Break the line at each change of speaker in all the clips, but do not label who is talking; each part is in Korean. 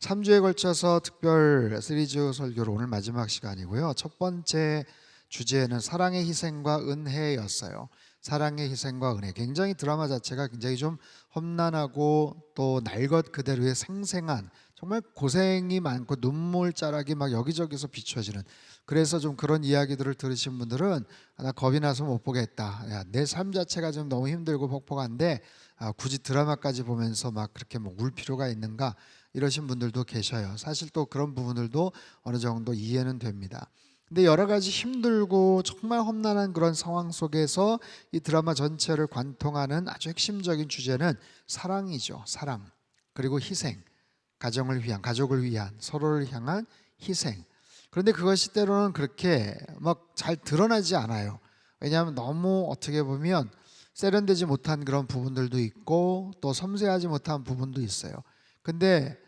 3주에 걸쳐서 특별 시리즈 설교로 오늘 마지막 시간이고요. 첫 번째 주제는 사랑의 희생과 은혜였어요. 사랑의 희생과 은혜. 굉장히 드라마 자체가 굉장히 좀 험난하고 또 날 것 그대로의 생생한, 정말 고생이 많고 눈물자락이 막 여기저기서 비춰지는, 그래서 좀 그런 이야기들을 들으신 분들은 나 겁이 나서 못 보겠다, 내 삶 자체가 좀 너무 힘들고 벅벅한데 굳이 드라마까지 보면서 막 그렇게 뭐 울 필요가 있는가, 이러신 분들도 계셔요. 사실 또 그런 부분들도 어느 정도 이해는 됩니다. 근데 여러 가지 힘들고 정말 험난한 그런 상황 속에서 이 드라마 전체를 관통하는 아주 핵심적인 주제는 사랑이죠. 사랑, 그리고 희생, 가정을 위한, 가족을 위한, 서로를 향한 희생. 그런데 그것이 때로는 그렇게 막 잘 드러나지 않아요. 왜냐하면 너무 어떻게 보면 세련되지 못한 그런 부분들도 있고 또 섬세하지 못한 부분도 있어요. 근데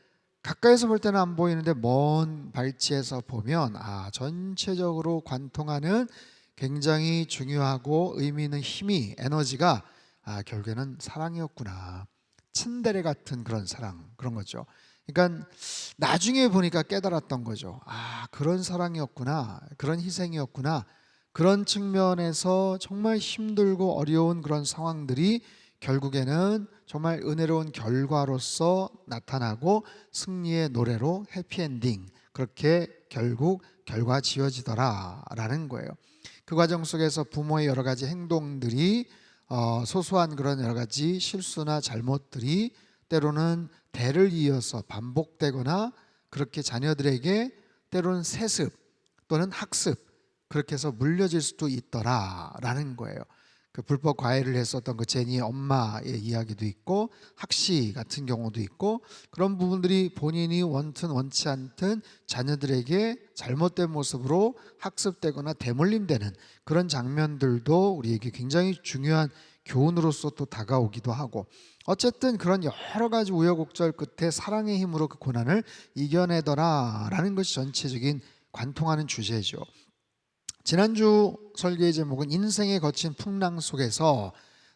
가까이서 볼 때는 안 보이는데 먼 발치에서 보면 전체적으로 관통하는 굉장히 중요하고 의미 있는 힘이, 에너지가 결국에는 사랑이었구나. 츤데레 같은 그런 사랑, 그런 거죠. 그러니까 나중에 보니까 깨달았던 거죠. 그런 사랑이었구나, 그런 희생이었구나. 그런 측면에서 정말 힘들고 어려운 그런 상황들이 결국에는 정말 은혜로운 결과로서 나타나고 승리의 노래로 해피엔딩, 그렇게 결국 결과 지어지더라라는 거예요. 그 과정 속에서 부모의 여러 가지 행동들이, 소소한 그런 여러 가지 실수나 잘못들이 때로는 대를 이어서 반복되거나, 그렇게 자녀들에게 때로는 세습 또는 학습, 그렇게 해서 물려질 수도 있더라라는 거예요. 그 불법 과외를 했었던 그 제니의 엄마의 이야기도 있고, 학시 같은 경우도 있고, 그런 부분들이 본인이 원튼 원치 않든 자녀들에게 잘못된 모습으로 학습되거나 대물림되는 그런 장면들도 우리에게 굉장히 중요한 교훈으로서 또 다가오기도 하고, 어쨌든 그런 여러 가지 우여곡절 끝에 사랑의 힘으로 그 고난을 이겨내더라라는 것이 전체적인 관통하는 주제죠. 지난주 설교의 제목은 인생의 거친 풍랑 속에서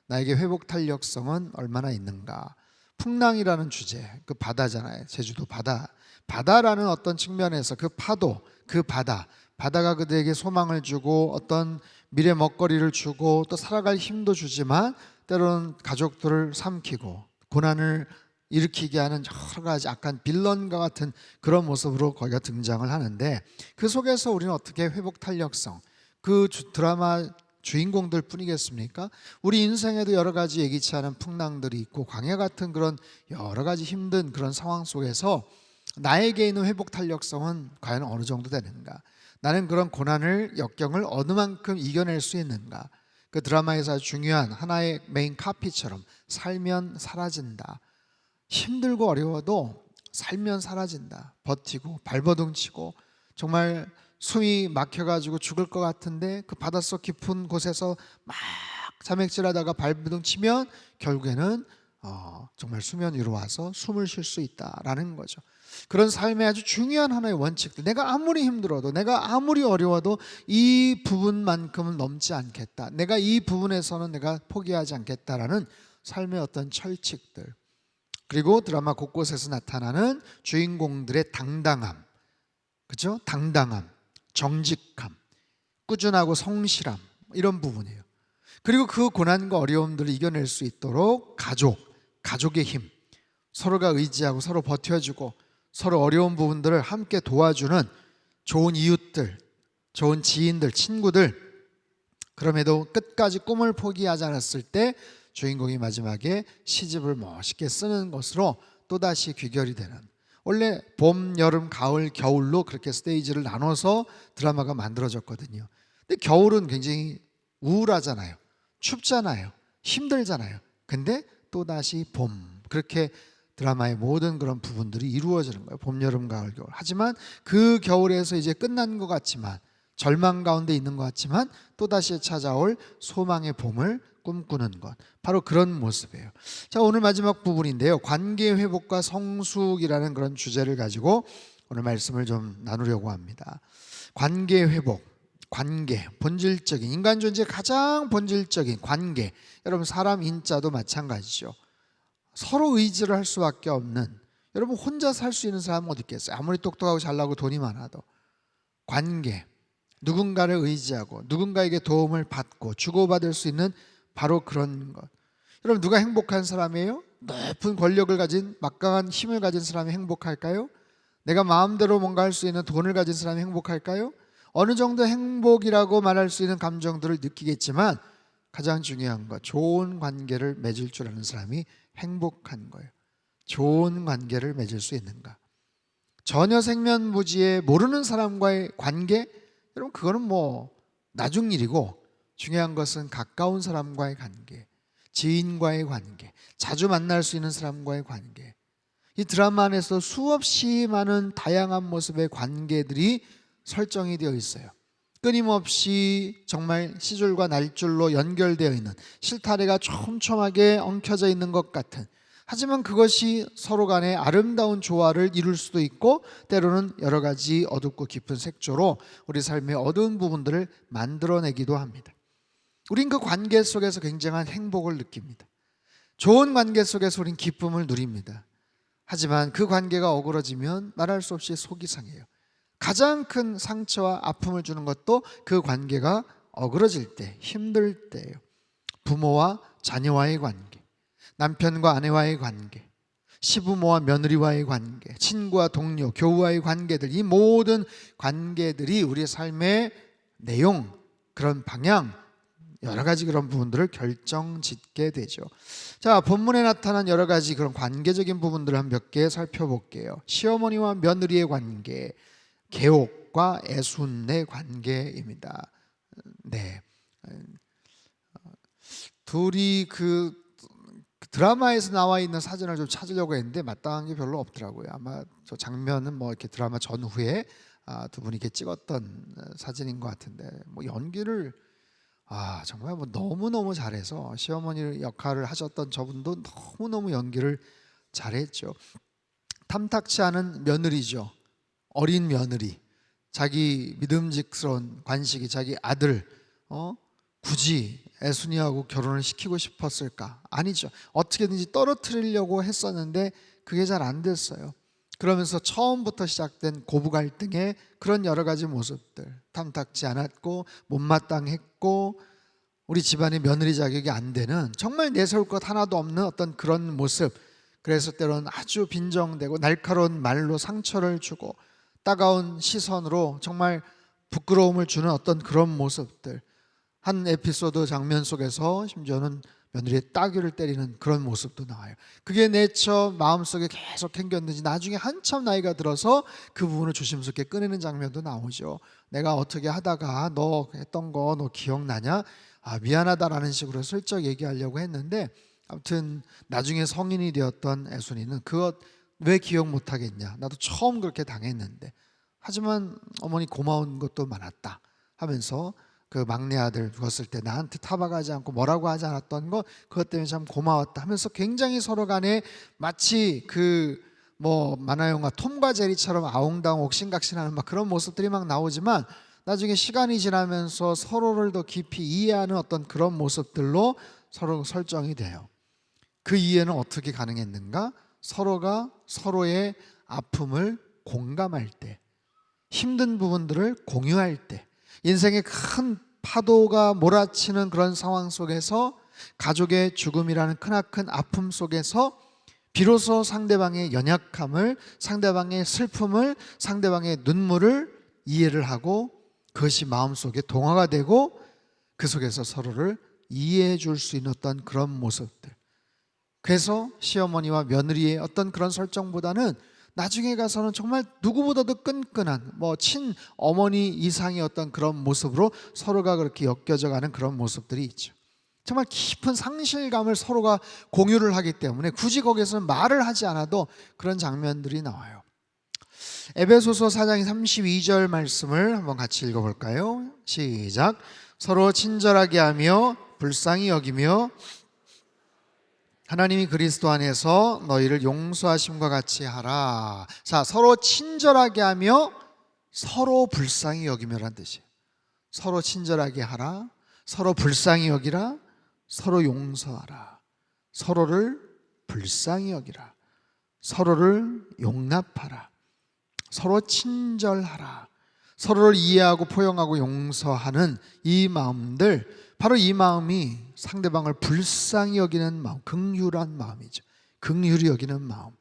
나에게 회복 탄력성은 얼마나 있는가. 풍랑이라는 주제, 그 바다잖아요. 제주도 바다. 바다라는 어떤 측면에서 그 파도, 그 바다가 그들에게 소망을 주고 어떤 미래 먹거리를 주고 또 살아갈 힘도 주지만, 때로는 가족들을 삼키고 고난을 일으키게 하는 여러 가지 약간 빌런과 같은 그런 모습으로 거기가 등장을 하는데, 그 속에서 우리는 어떻게 회복 탄력성, 그 드라마 주인공들 뿐이겠습니까? 우리 인생에도 여러 가지 예기치 않은 풍랑들이 있고 광야 같은 그런 여러 가지 힘든 그런 상황 속에서 나에게 있는 회복 탄력성은 과연 어느 정도 되는가? 나는 그런 고난을, 역경을 어느 만큼 이겨낼 수 있는가? 그 드라마에서 아주 중요한 하나의 메인 카피처럼 살면 사라진다. 힘들고 어려워도 살면 사라진다. 버티고 발버둥 치고 정말 숨이 막혀가지고 죽을 것 같은데 그 바닷속 깊은 곳에서 막 자맥질하다가 발버둥 치면 결국에는 정말 수면 위로 와서 숨을 쉴 수 있다라는 거죠. 그런 삶의 아주 중요한 하나의 원칙들, 내가 아무리 힘들어도, 내가 아무리 어려워도 이 부분만큼은 넘지 않겠다, 내가 이 부분에서는 내가 포기하지 않겠다라는 삶의 어떤 철칙들, 그리고 드라마 곳곳에서 나타나는 주인공들의 당당함, 그죠? 당당함, 정직함, 꾸준하고 성실함, 이런 부분이에요. 그리고 그 고난과 어려움들을 이겨낼 수 있도록 가족의 힘, 서로가 의지하고 서로 버텨주고 서로 어려운 부분들을 함께 도와주는 좋은 이웃들, 좋은 지인들, 친구들, 그럼에도 끝까지 꿈을 포기하지 않았을 때 주인공이 마지막에 시집을 멋있게 쓰는 것으로 또다시 귀결이 되는, 원래 봄, 여름, 가을, 겨울로 그렇게 스테이지를 나눠서 드라마가 만들어졌거든요. 근데 겨울은 굉장히 우울하잖아요. 춥잖아요. 힘들잖아요. 근데 또다시 봄, 그렇게 드라마의 모든 그런 부분들이 이루어지는 거예요. 봄, 여름, 가을, 겨울. 하지만 그 겨울에서 이제 끝난 것 같지만, 절망 가운데 있는 것 같지만 또다시 찾아올 소망의 봄을 꿈꾸는 것, 바로 그런 모습이에요. 자, 오늘 마지막 부분인데요, 관계 회복과 성숙이라는 그런 주제를 가지고 오늘 말씀을 좀 나누려고 합니다. 관계 회복, 관계, 본질적인, 인간 존재의 가장 본질적인 관계. 여러분, 사람 인자도 마찬가지죠. 서로 의지를 할 수밖에 없는, 여러분 혼자 살 수 있는 사람은 어디 있겠어요? 아무리 똑똑하고 잘나고 돈이 많아도. 관계, 누군가를 의지하고 누군가에게 도움을 받고 주고받을 수 있는 바로 그런 것. 여러분 누가 행복한 사람이에요? 높은 권력을 가진 막강한 힘을 가진 사람이 행복할까요? 내가 마음대로 뭔가 할 수 있는 돈을 가진 사람이 행복할까요? 어느 정도 행복이라고 말할 수 있는 감정들을 느끼겠지만 가장 중요한 것, 좋은 관계를 맺을 줄 아는 사람이 행복한 거예요. 좋은 관계를 맺을 수 있는가? 전혀 생면부지에 모르는 사람과의 관계, 여러분 그거는 뭐 나중 일이고 중요한 것은 가까운 사람과의 관계, 지인과의 관계, 자주 만날 수 있는 사람과의 관계. 이 드라마 안에서 수없이 많은 다양한 모습의 관계들이 설정이 되어 있어요. 끊임없이 정말 시줄과 날줄로 연결되어 있는 실타래가 촘촘하게 엉켜져 있는 것 같은, 하지만 그것이 서로 간의 아름다운 조화를 이룰 수도 있고 때로는 여러 가지 어둡고 깊은 색조로 우리 삶의 어두운 부분들을 만들어내기도 합니다. 우린 그 관계 속에서 굉장한 행복을 느낍니다. 좋은 관계 속에서 우린 기쁨을 누립니다. 하지만 그 관계가 어그러지면 말할 수 없이 속이 상해요. 가장 큰 상처와 아픔을 주는 것도 그 관계가 어그러질 때, 힘들 때예요. 부모와 자녀와의 관계, 남편과 아내와의 관계, 시부모와 며느리와의 관계, 친구와 동료, 교우와의 관계들, 이 모든 관계들이 우리의 삶의 내용, 그런 방향, 여러 가지 그런 부분들을 결정짓게 되죠. 자, 본문에 나타난 여러 가지 그런 관계적인 부분들을 한 몇 개 살펴볼게요. 시어머니와 며느리의 관계, 계옥과 애순의 관계입니다. 네, 둘이 그 드라마에서 나와 있는 사진을 좀 찾으려고 했는데 마땅한 게 별로 없더라고요. 아마 저 장면은 뭐 이렇게 드라마 전후에 두 분이 이렇게 찍었던 사진인 것 같은데, 뭐 연기를 정말 뭐 너무너무 잘해서, 시어머니 역할을 하셨던 저분도 너무너무 연기를 잘했죠. 탐탁치 않은 며느리죠. 어린 며느리, 자기 믿음직스러운 관식이 자기 아들 굳이 애순이하고 결혼을 시키고 싶었을까? 아니죠. 어떻게든지 떨어뜨리려고 했었는데 그게 잘 안 됐어요. 그러면서 처음부터 시작된 고부 갈등의 그런 여러 가지 모습들, 탐탁지 않았고 못마땅했고 우리 집안의 며느리 자격이 안 되는, 정말 내세울 것 하나도 없는 어떤 그런 모습. 그래서 때로는 아주 빈정대고 날카로운 말로 상처를 주고 따가운 시선으로 정말 부끄러움을 주는 어떤 그런 모습들. 한 에피소드 장면 속에서 심지어는 며느리의 따귀를 때리는 그런 모습도 나와요. 그게 내처 마음속에 계속 행겼는지 나중에 한참 나이가 들어서 그 부분을 조심스럽게 꺼내는 장면도 나오죠. 내가 어떻게 하다가 너 했던 거 너 기억나냐? 미안하다라는 식으로 슬쩍 얘기하려고 했는데, 아무튼 나중에 성인이 되었던 애순이는 그것 왜 기억 못하겠냐, 나도 처음 그렇게 당했는데, 하지만 어머니 고마운 것도 많았다 하면서 그 막내 아들 죽었을 때 나한테 타박하지 않고 뭐라고 하지 않았던 거, 그것 때문에 참 고마웠다 하면서 굉장히 서로 간에 마치 그 뭐 만화영화 톰과 제리처럼 아웅다웅 옥신각신하는 막 그런 모습들이 막 나오지만, 나중에 시간이 지나면서 서로를 더 깊이 이해하는 어떤 그런 모습들로 서로 설정이 돼요. 그 이해는 어떻게 가능했는가? 서로가 서로의 아픔을 공감할 때, 힘든 부분들을 공유할 때, 인생의 큰 파도가 몰아치는 그런 상황 속에서, 가족의 죽음이라는 크나큰 아픔 속에서 비로소 상대방의 연약함을, 상대방의 슬픔을, 상대방의 눈물을 이해를 하고 그것이 마음속에 동화가 되고 그 속에서 서로를 이해해 줄 수 있는 어떤 그런 모습들. 그래서 시어머니와 며느리의 어떤 그런 설정보다는 나중에 가서는 정말 누구보다도 끈끈한 친어머니 이상의 어떤 그런 모습으로 서로가 그렇게 엮여져 가는 그런 모습들이 있죠. 정말 깊은 상실감을 서로가 공유를 하기 때문에 굳이 거기서는 말을 하지 않아도 그런 장면들이 나와요. 에베소서 4장 32절 말씀을 한번 같이 읽어볼까요? 시작. 서로 친절하게 하며 불쌍히 여기며 하나님이 그리스도 안에서 너희를 용서하심과 같이 하라. 자, 서로 친절하게 하며 서로 불쌍히 여기며라는 뜻이에요. 서로 친절하게 하라, 서로 불쌍히 여기라, 서로 용서하라, 서로를 불쌍히 여기라. 서로를 용납하라, 서로 친절하라, 서로를 이해하고 포용하고 용서하는 이 마음들, 바로 이 마음이 상대방을 불쌍히 여기는 마음, 긍휼한 마음이죠. 긍휼히 여기는 마음.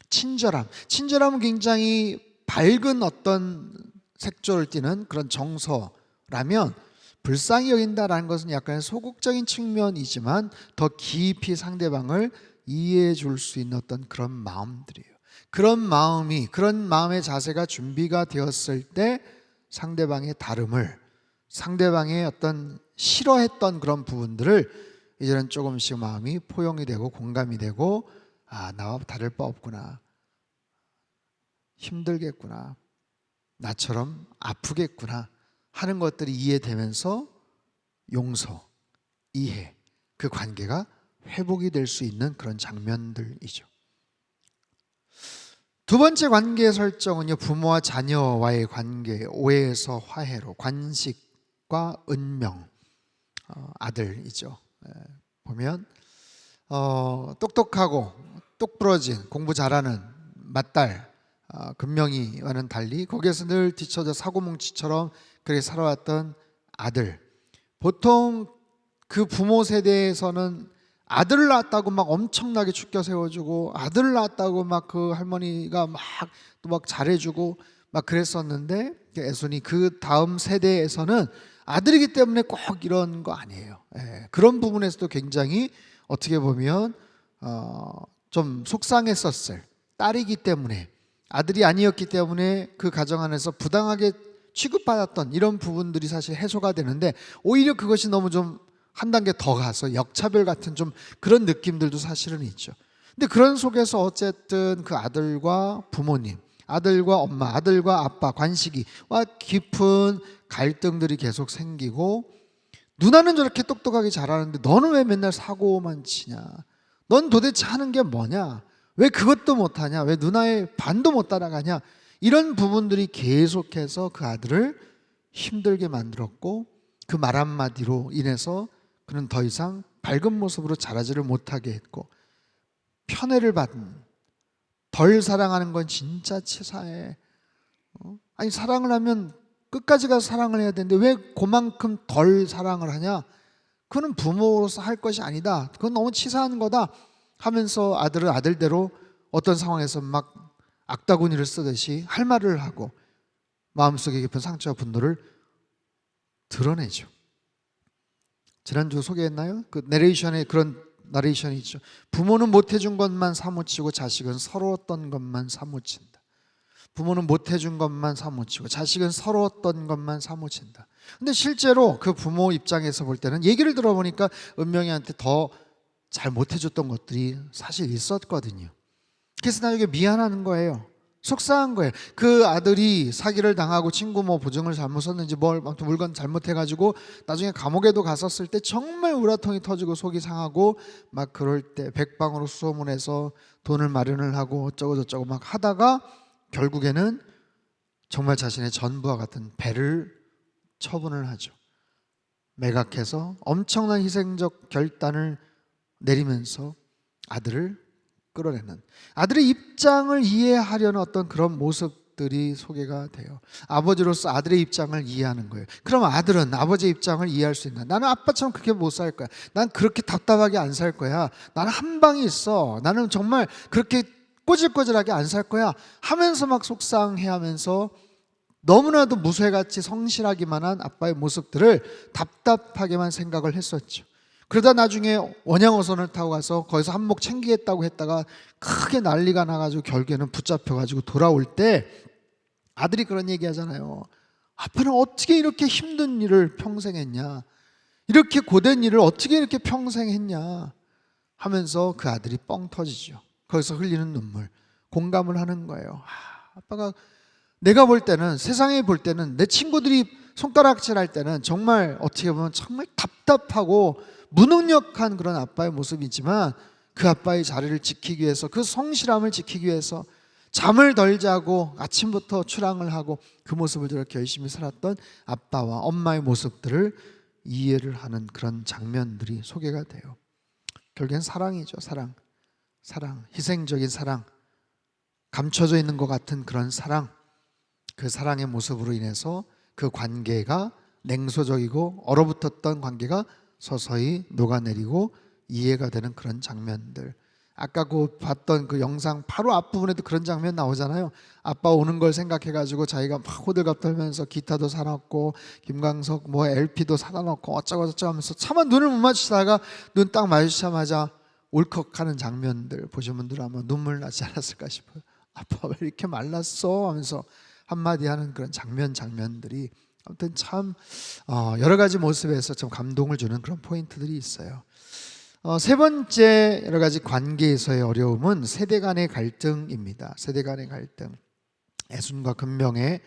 친절함은 굉장히 밝은 어떤 색조를 띠는 그런 정서라면, 불쌍히 여긴다라는 것은 약간 소극적인 측면이지만 더 깊이 상대방을 이해해 줄 수 있는 어떤 그런 마음들이에요. 그런 마음의 자세가 준비가 되었을 때 상대방의 다름을, 상대방의 어떤 싫어했던 그런 부분들을 이제는 조금씩 마음이 포용이 되고 공감이 되고, 나와 다를 바 없구나, 힘들겠구나, 나처럼 아프겠구나 하는 것들이 이해되면서 용서, 이해, 그 관계가 회복이 될 수 있는 그런 장면들이죠. 두 번째 관계 설정은요, 부모와 자녀와의 관계, 오해에서 화해로, 관식과 은명, 아들이죠. 보면 똑똑하고 똑부러진 공부 잘하는 맏딸 금명이와는 달리 거기에서 늘 뒤처져 사고뭉치처럼 그렇게 살아왔던 아들, 보통 그 부모 세대에서는 아들을 낳았다고 막 엄청나게 축켜 세워주고, 아들을 낳았다고 막 그 할머니가 막 또 막 잘해주고 막 그랬었는데, 애순이 그 다음 세대에서는 아들이기 때문에 꼭 이런 거 아니에요. 그런 부분에서도 굉장히 어떻게 보면 좀 속상했었을, 딸이기 때문에, 아들이 아니었기 때문에 그 가정 안에서 부당하게 취급받았던 이런 부분들이 사실 해소가 되는데, 오히려 그것이 너무 좀 한 단계 더 가서 역차별 같은 좀 그런 느낌들도 사실은 있죠. 근데 그런 속에서 어쨌든 그 아들과 부모님, 아들과 엄마, 아들과 아빠 관식이와 깊은 갈등들이 계속 생기고, 누나는 저렇게 똑똑하게 잘하는데 너는 왜 맨날 사고만 치냐, 넌 도대체 하는 게 뭐냐, 왜 그것도 못하냐, 왜 누나의 반도 못 따라가냐, 이런 부분들이 계속해서 그 아들을 힘들게 만들었고, 그 말 한마디로 인해서 그는 더 이상 밝은 모습으로 자라지를 못하게 했고, 편애를 받은, 덜 사랑하는 건 진짜 치사해. 아니, 사랑을 하면 끝까지 가서 사랑을 해야 되는데 왜 그만큼 덜 사랑을 하냐, 그건 부모로서 할 것이 아니다, 그건 너무 치사한 거다 하면서 아들은 아들대로 어떤 상황에서 막 악다구니를 쓰듯이 할 말을 하고 마음속에 깊은 상처와 분노를 드러내죠. 지난주 소개했나요? 그 내레이션에 그런 나레이션이 있죠. 부모는 못해준 것만 사무치고 자식은 서러웠던 것만 사무친다. 부모는 못해준 것만 사무치고 자식은 서러웠던 것만 사무친다. 근데 실제로 그 부모 입장에서 볼 때는 얘기를 들어보니까 은명이한테 더 잘 못해줬던 것들이 사실 있었거든요. 그래서 나에게 미안한 거예요. 속상한 거예요. 그 아들이 사기를 당하고 친구 뭐 보증을 잘못 썼는지 뭘 아무튼 물건 잘못해가지고 나중에 감옥에도 갔었을 때 정말 우라통이 터지고 속이 상하고 막 그럴 때 백방으로 수소문해서 돈을 마련을 하고 어쩌고 저쩌고 막 하다가 결국에는 정말 자신의 전부와 같은 배를 처분을 하죠. 매각해서 엄청난 희생적 결단을 내리면서 아들을 끌어내는, 아들의 입장을 이해하려는 어떤 그런 모습들이 소개가 돼요. 아버지로서 아들의 입장을 이해하는 거예요. 그럼 아들은 아버지의 입장을 이해할 수 있나? 나는 아빠처럼 그렇게 못 살 거야. 난 그렇게 답답하게 안 살 거야. 나는 한 방이 있어. 나는 정말 그렇게 꼬질꼬질하게 안 살 거야 하면서 막 속상해하면서 너무나도 무쇠같이 성실하기만 한 아빠의 모습들을 답답하게만 생각을 했었죠. 그러다 나중에 원양어선을 타고 가서 거기서 한몫 챙기겠다고 했다가 크게 난리가 나가지고 결국에는 붙잡혀가지고 돌아올 때 아들이 그런 얘기 하잖아요. 아빠는 어떻게 이렇게 힘든 일을 평생 했냐, 이렇게 고된 일을 어떻게 이렇게 평생 했냐 하면서 그 아들이 뻥 터지죠. 거기서 흘리는 눈물, 공감을 하는 거예요. 아빠가, 내가 볼 때는, 세상에 볼 때는, 내 친구들이 손가락질 할 때는 정말 어떻게 보면 정말 답답하고 무능력한 그런 아빠의 모습이지만, 그 아빠의 자리를 지키기 위해서, 그 성실함을 지키기 위해서 잠을 덜 자고 아침부터 출항을 하고 그 모습을 저렇게 열심히 살았던 아빠와 엄마의 모습들을 이해를 하는 그런 장면들이 소개가 돼요. 결국엔 사랑이죠. 사랑, 희생적인 사랑, 감춰져 있는 것 같은 그런 사랑, 그 사랑의 모습으로 인해서 그 관계가 냉소적이고 얼어붙었던 관계가 서서히 녹아내리고 이해가 되는 그런 장면들. 아까 그 봤던 그 영상 바로 앞부분에도 그런 장면 나오잖아요. 아빠 오는 걸 생각해가지고 자기가 막 호들갑 떨면서 기타도 사놨고 김광석 뭐 LP도 사다 놓고 어쩌고 저쩌고 하면서 차마 눈을 못 맞추다가 눈 딱 마주치자마자 울컥하는 장면들 보신 분들은 아마 눈물 나지 않았을까 싶어요. 아빠 왜 이렇게 말랐어 하면서 한마디 하는 그런 장면들이 아무튼 참 여러 가지 모습에서 좀 감동을 주는 그런 포인트들이 있어요. 세 번째 여러 가지 관계에서의 어려움은 세대 간의 갈등입니다. 세대 간의 갈등. 애순과 금명의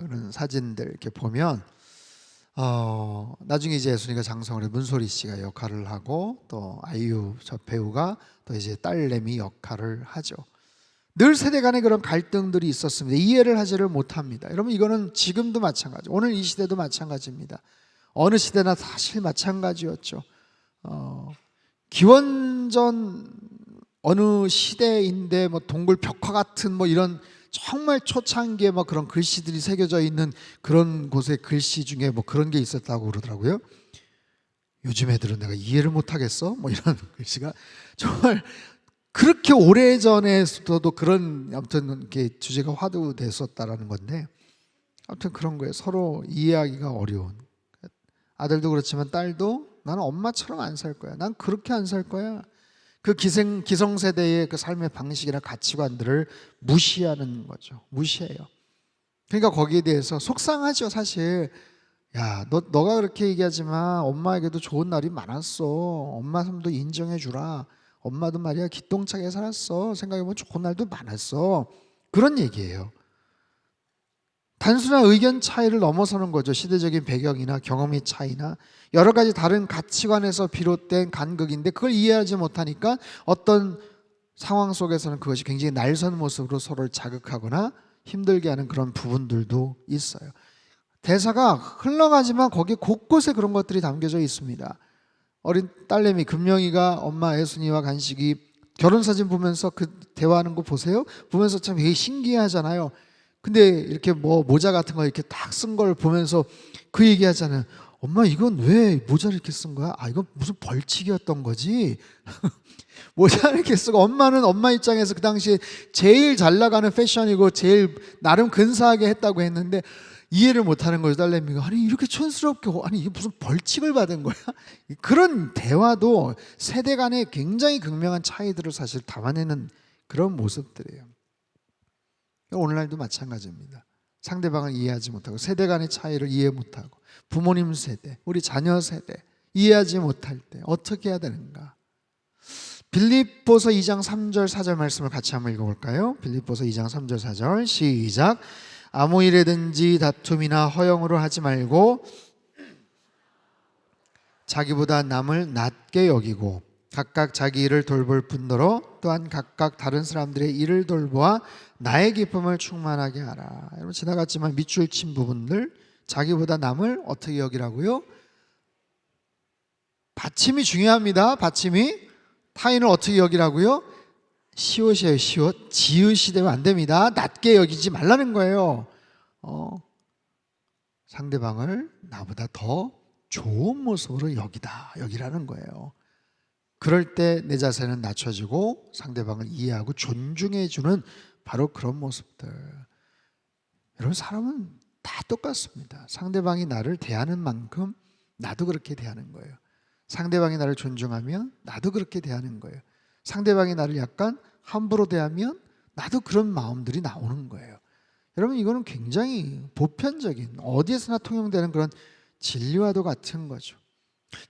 그런 사진들 이렇게 보면 나중에 이제 애순이가 장성을 해 문소리 씨가 역할을 하고 또 아이유 저 배우가 또 이제 딸내미 역할을 하죠. 늘 세대 간의 그런 갈등들이 있었습니다. 이해를 하지를 못합니다. 여러분 이거는 지금도 마찬가지, 오늘 이 시대도 마찬가지입니다. 어느 시대나 사실 마찬가지였죠. 기원전 어느 시대인데 뭐 동굴 벽화 같은 뭐 이런 정말 초창기에 뭐 그런 글씨들이 새겨져 있는 그런 곳의 글씨 중에 뭐 그런 게 있었다고 그러더라고요. 요즘 애들은 내가 이해를 못하겠어? 뭐 이런 글씨가 정말 그렇게 오래전에서도 그런 아무튼 이렇게 주제가 화두됐었다라는 건데 아무튼 그런 거예요. 서로 이해하기가 어려운. 아들도 그렇지만 딸도 나는 엄마처럼 안 살 거야. 난 그렇게 안 살 거야. 그 기성세대의 그 삶의 방식이나 가치관들을 무시하는 거죠. 무시해요. 그러니까 거기에 대해서 속상하죠, 사실. 야, 너가 그렇게 얘기하지만 엄마에게도 좋은 날이 많았어. 엄마 삶도 인정해 주라. 엄마도 말이야 기똥차게 살았어. 생각해보면 좋은 날도 많았어. 그런 얘기예요. 단순한 의견 차이를 넘어서는 거죠. 시대적인 배경이나 경험의 차이나 여러 가지 다른 가치관에서 비롯된 간극인데 그걸 이해하지 못하니까 어떤 상황 속에서는 그것이 굉장히 날선 모습으로 서로를 자극하거나 힘들게 하는 그런 부분들도 있어요. 대사가 흘러가지만 거기 곳곳에 그런 것들이 담겨져 있습니다. 어린 딸내미 금명이가 엄마 애순이와 간식이 결혼사진 보면서 그 대화하는 거 보세요. 보면서 참 되게 신기하잖아요. 근데 이렇게 뭐 모자 같은 거 이렇게 딱 쓴 걸 보면서 그 얘기하잖아요. 엄마 이건 왜 모자를 이렇게 쓴 거야? 아 이건 무슨 벌칙이었던 거지? 모자를 이렇게 쓰고 엄마는 엄마 입장에서 그 당시에 제일 잘 나가는 패션이고 제일 나름 근사하게 했다고 했는데 이해를 못하는 거죠. 딸내미가 아니 이렇게 촌스럽게 아니 이게 무슨 벌칙을 받은 거야? 그런 대화도 세대 간의 굉장히 극명한 차이들을 사실 담아내는 그런 모습들이에요. 오늘날도 마찬가지입니다. 상대방을 이해하지 못하고 세대 간의 차이를 이해 못하고 부모님 세대, 우리 자녀 세대 이해하지 못할 때 어떻게 해야 되는가? 빌립보서 2장 3절 4절 말씀을 같이 한번 읽어볼까요? 빌립보서 2장 3절 4절 시작. 아무 일에든지 다툼이나 허영으로 하지 말고 자기보다 남을 낮게 여기고 각각 자기 일을 돌볼 뿐더러 또한 각각 다른 사람들의 일을 돌보아 나의 기쁨을 충만하게 하라. 여러분 지나갔지만 밑줄 친 부분들 자기보다 남을 어떻게 여기라고요? 받침이 중요합니다. 받침이 타인을 어떻게 여기라고요? 시옷이에요. 시옷. 지읒이 되면 안 됩니다. 낮게 여기지 말라는 거예요. 상대방을 나보다 더 좋은 모습으로 여기라는 거예요. 그럴 때 내 자세는 낮춰지고 상대방을 이해하고 존중해 주는 바로 그런 모습들. 여러분 사람은 다 똑같습니다. 상대방이 나를 대하는 만큼 나도 그렇게 대하는 거예요. 상대방이 나를 존중하면 나도 그렇게 대하는 거예요. 상대방이 나를 약간 함부로 대하면 나도 그런 마음들이 나오는 거예요. 여러분 이거는 굉장히 보편적인 어디에서나 통용되는 그런 진리와도 같은 거죠.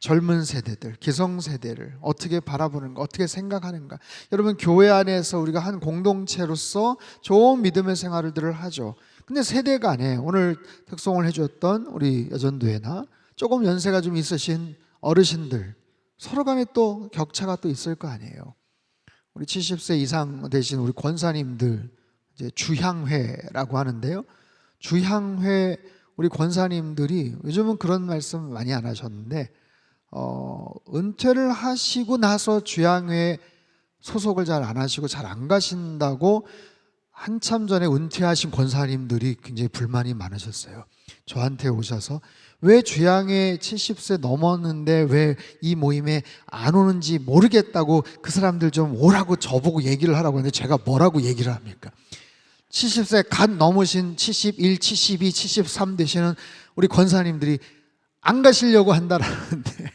젊은 세대들, 기성세대를 어떻게 바라보는가, 어떻게 생각하는가. 여러분 교회 안에서 우리가 한 공동체로서 좋은 믿음의 생활들을 하죠. 근데 세대 간에 오늘 특송을 해주었던 우리 여전도회나 조금 연세가 좀 있으신 어르신들 서로 간에 또 격차가 또 있을 거 아니에요. 우리 70세 이상 되신 우리 권사님들 이제 주향회라고 하는데요. 주향회 우리 권사님들이 요즘은 그런 말씀 많이 안 하셨는데 은퇴를 하시고 나서 주향회 소속을 잘 안 하시고 잘 안 가신다고 한참 전에 은퇴하신 권사님들이 굉장히 불만이 많으셨어요. 저한테 오셔서 왜 주양에 70세 넘었는데 왜 이 모임에 안 오는지 모르겠다고 그 사람들 좀 오라고 저보고 얘기를 하라고 하는데 제가 뭐라고 얘기를 합니까? 70세 갓 넘으신 71, 72, 73 되시는 우리 권사님들이 안 가시려고 한다라는데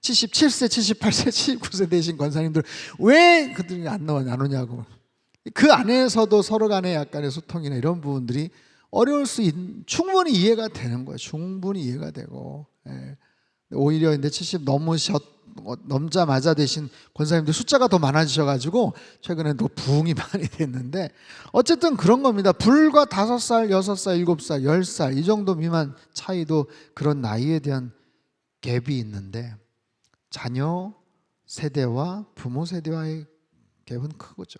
77세, 78세, 79세 되신 권사님들 왜 그들이 안 오냐고. 그 안에서도 서로 간에 약간의 소통이나 이런 부분들이 어려울 수 충분히 이해가 되는 거예요. 충분히 이해가 되고. 예. 오히려 근데 70 넘자마자 되신 권사님들 숫자가 더 많아지셔가지고 최근에 또 부흥이 많이 됐는데 어쨌든 그런 겁니다. 불과 5살, 6살, 7살, 10살 이 정도 미만 차이도 그런 나이에 대한 갭이 있는데 자녀 세대와 부모 세대와의 갭은 크죠.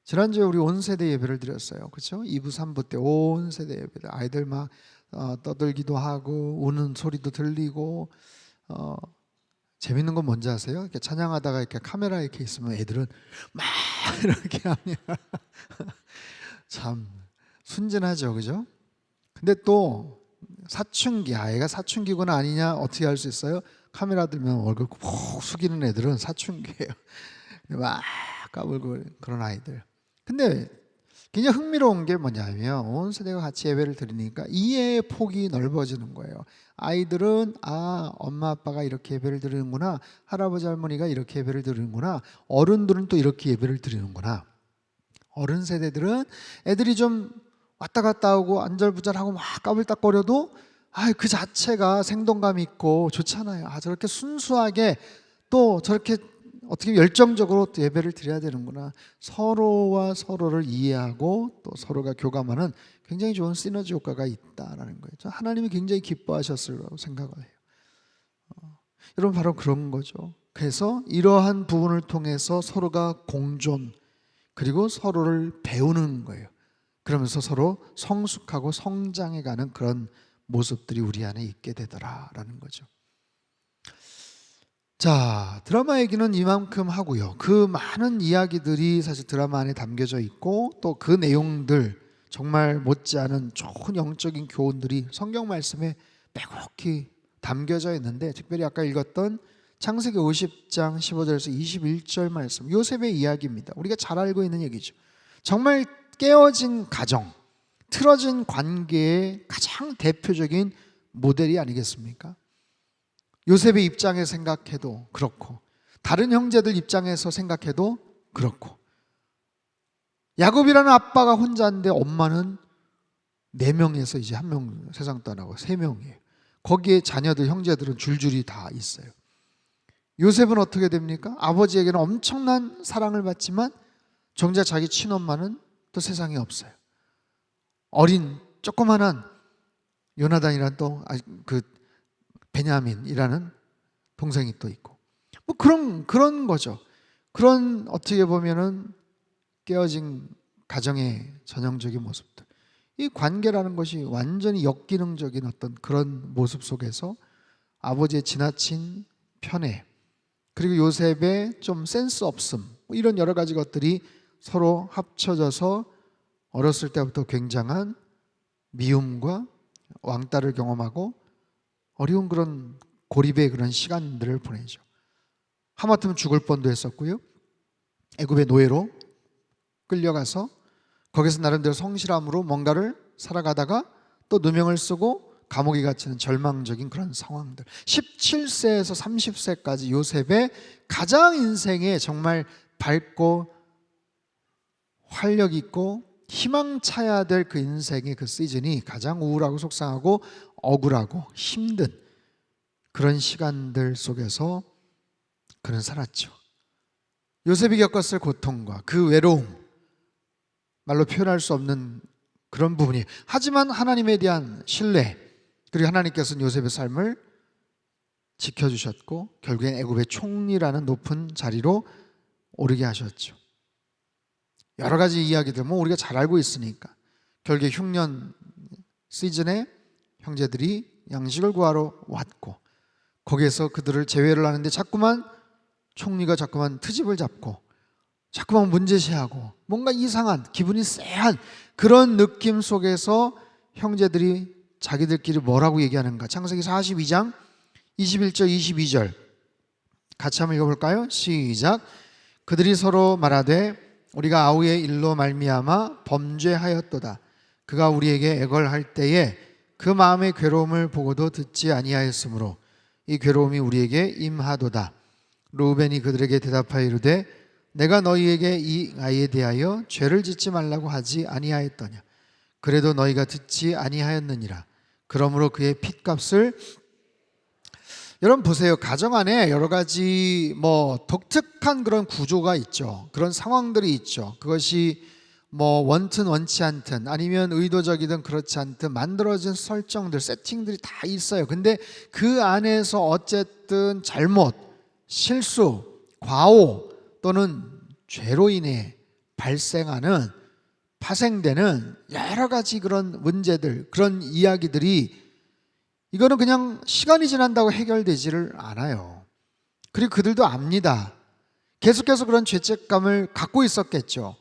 지난주에 우리 온 세대 예배를 드렸어요. 그렇죠? 2부 3부 때 온 세대 예배, 아이들 막 떠들기도 하고 우는 소리도 들리고 재밌는 건 뭔지 아세요? 이렇게 찬양하다가 이렇게 카메라 이렇게 있으면 애들은 막 이렇게 하면 참 순진하죠, 그죠? 근데 또 사춘기, 아이가 사춘기구나 아니냐 어떻게 알 수 있어요? 카메라 들면 얼굴 푹 숙이는 애들은 사춘기예요. 막 까불고 그런 아이들. 근데 굉장히 흥미로운 게 뭐냐면 온 세대가 같이 예배를 드리니까 이해의 폭이 넓어지는 거예요. 아이들은 엄마 아빠가 이렇게 예배를 드리는구나, 할아버지 할머니가 이렇게 예배를 드리는구나, 어른들은 또 이렇게 예배를 드리는구나. 어른 세대들은 애들이 좀 왔다 갔다 하고 안절부절하고 막 까불딱거려도 그 자체가 생동감 있고 좋잖아요. 저렇게 순수하게 또 저렇게 어떻게 열정적으로 또 예배를 드려야 되는구나. 서로와 서로를 이해하고 또 서로가 교감하는 굉장히 좋은 시너지 효과가 있다라는 거예요. 하나님이 굉장히 기뻐하셨을 거라고 생각을 해요. 여러분 바로 그런 거죠. 그래서 이러한 부분을 통해서 서로가 공존 그리고 서로를 배우는 거예요. 그러면서 서로 성숙하고 성장해가는 그런 모습들이 우리 안에 있게 되더라라는 거죠. 자, 드라마 얘기는 이만큼 하고요. 그 많은 이야기들이 사실 드라마 안에 담겨져 있고 또 그 내용들 정말 못지않은 좋은 영적인 교훈들이 성경 말씀에 빼곡히 담겨져 있는데 특별히 아까 읽었던 창세기 50장 15절에서 21절 말씀 요셉의 이야기입니다. 우리가 잘 알고 있는 얘기죠. 정말 깨어진 가정, 틀어진 관계의 가장 대표적인 모델이 아니겠습니까? 요셉의 입장에서 생각해도 그렇고 다른 형제들 입장에서 생각해도 그렇고 야곱이라는 아빠가 혼자인데 엄마는 4명에서 이제 1명 세상 떠나고 3명이에요. 거기에 자녀들 형제들은 줄줄이 다 있어요. 요셉은 어떻게 됩니까? 아버지에게는 엄청난 사랑을 받지만 정작 자기 친엄마는 또 세상에 없어요. 어린 조그만한 요나단이란 또 그 베냐민이라는 동생이 또 있고 뭐 그런 거죠. 그런 어떻게 보면은 깨어진 가정의 전형적인 모습들. 이 관계라는 것이 완전히 역기능적인 어떤 그런 모습 속에서 아버지의 지나친 편애 그리고 요셉의 좀 센스 없음 뭐 이런 여러 가지 것들이 서로 합쳐져서 어렸을 때부터 굉장한 미움과 왕따를 경험하고 어려운 그런 고립의 그런 시간들을 보내죠. 하마터면 죽을 뻔도 했었고요. 애굽의 노예로 끌려가서 거기서 나름대로 성실함으로 뭔가를 살아가다가 또 누명을 쓰고 감옥에 갇히는 절망적인 그런 상황들. 17세에서 30세까지 요셉의 가장 인생에 정말 밝고 활력 있고 희망차야 될 그 인생의 그 시즌이 가장 우울하고 속상하고 억울하고 힘든 그런 시간들 속에서 그는 살았죠. 요셉이 겪었을 고통과 그 외로움 말로 표현할 수 없는 그런 부분이 하지만 하나님에 대한 신뢰 그리고 하나님께서는 요셉의 삶을 지켜주셨고 결국엔 애굽의 총리라는 높은 자리로 오르게 하셨죠. 여러 가지 이야기들 뭐 우리가 잘 알고 있으니까 결국에 흉년 시즌에 형제들이 양식을 구하러 왔고 거기에서 그들을 제외를 하는데 자꾸만 총리가 자꾸만 트집을 잡고 자꾸만 문제시하고 뭔가 이상한 기분이 쎄한 그런 느낌 속에서 형제들이 자기들끼리 뭐라고 얘기하는가. 창세기 42장 21절 22절 같이 한번 읽어볼까요? 시작. 그들이 서로 말하되 우리가 아우의 일로 말미암아 범죄하였도다. 그가 우리에게 애걸할 때에 그 마음의 괴로움을 보고도 듣지 아니하였으므로 이 괴로움이 우리에게 임하도다. 르우벤이 그들에게 대답하여 이르되 내가 너희에게 이 아이에 대하여 죄를 짓지 말라고 하지 아니하였더냐. 그래도 너희가 듣지 아니하였느니라. 그러므로 그의 핏값을. 여러분 보세요. 가정 안에 여러 가지 독특한 그런 구조가 있죠. 그런 상황들이 있죠. 그것이 원튼 원치 않든 아니면 의도적이든 그렇지 않든 만들어진 설정들, 세팅들이 다 있어요. 근데 그 안에서 어쨌든 잘못, 실수, 과오 또는 죄로 인해 발생하는, 파생되는 여러 가지 그런 문제들, 그런 이야기들이 이거는 그냥 시간이 지난다고 해결되지를 않아요. 그리고 그들도 압니다. 계속해서 그런 죄책감을 갖고 있었겠죠.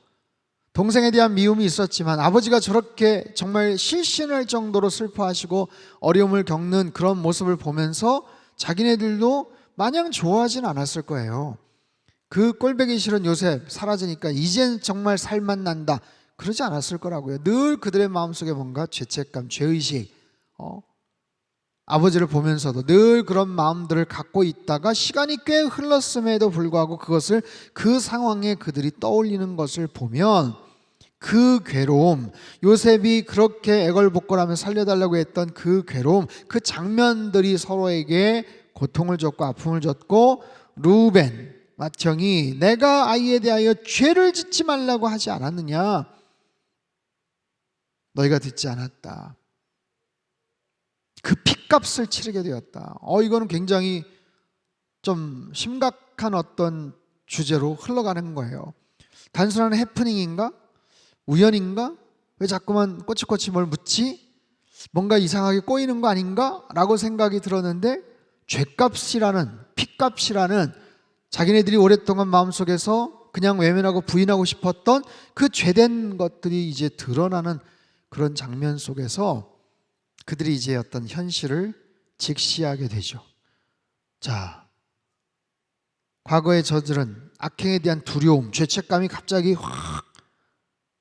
동생에 대한 미움이 있었지만 아버지가 저렇게 정말 실신할 정도로 슬퍼하시고 어려움을 겪는 그런 모습을 보면서 자기네들도 마냥 좋아하진 않았을 거예요. 그 꼴보기 싫은 요셉 사라지니까 이젠 정말 살만 난다 그러지 않았을 거라고요. 늘 그들의 마음속에 뭔가 죄책감, 죄의식, 아버지를 보면서도 늘 그런 마음들을 갖고 있다가 시간이 꽤 흘렀음에도 불구하고 그것을, 그 상황에 그들이 떠올리는 것을 보면 그 괴로움, 요셉이 그렇게 애걸복걸하며 살려달라고 했던 그 괴로움, 그 장면들이 서로에게 고통을 줬고 아픔을 줬고, 르우벤 맏형이 내가 아이에 대하여 죄를 짓지 말라고 하지 않았느냐, 너희가 듣지 않았다, 그 핏값을 치르게 되었다. 이거는 굉장히 좀 심각한 어떤 주제로 흘러가는 거예요. 단순한 해프닝인가? 우연인가? 왜 자꾸만 꼬치꼬치 뭘 묻지? 뭔가 이상하게 꼬이는 거 아닌가? 라고 생각이 들었는데, 죄값이라는, 핏값이라는 자기네들이 오랫동안 마음속에서 그냥 외면하고 부인하고 싶었던 그 죄된 것들이 이제 드러나는 그런 장면 속에서 그들이 이제 어떤 현실을 직시하게 되죠. 자, 과거에 저들은 악행에 대한 두려움, 죄책감이 갑자기 확